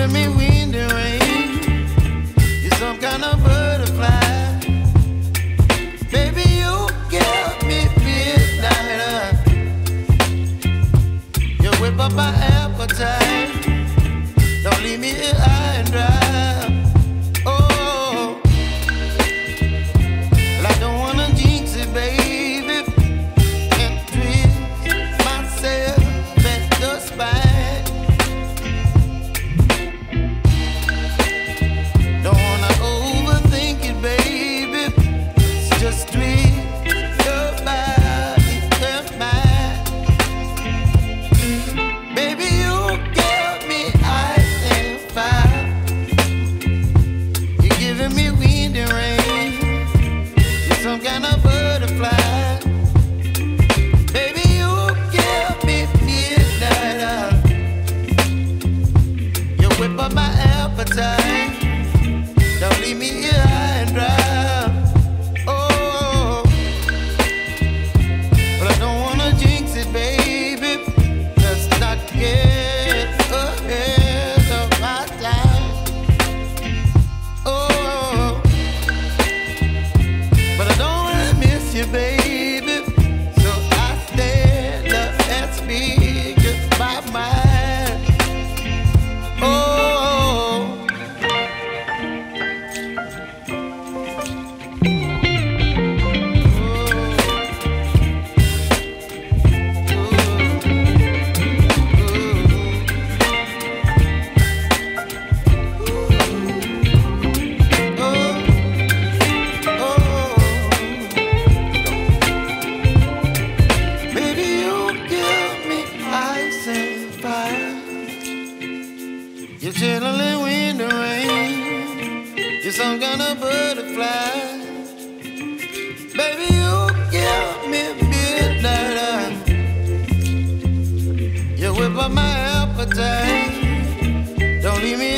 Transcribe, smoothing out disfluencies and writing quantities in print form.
giving me wind and rain. You're some kind of butterfly. Baby, you give me midnight. You whip up my appetite. Don't leave me here high and dry. Oh, well, I don't wanna jinx it, baby, and twist myself at the spine. Don't wanna overthink it, baby. It's just twist your body and mine. Baby, you give me ice and fire. You're giving me wind and rain. You're some kind of butterfly. Baby, you give me midnight. You whip up my appetite. Don't leave me here high and dry. Oh, but I don't wanna jinx it, baby. Let's not get ahead of my time. Oh, but I don't wanna miss you, baby. So I stand up and speak just my mind. Oh. You're chilling wind and rain. You're some kind of butterfly. Baby, you give me midnight. You whip up my appetite. Don't leave me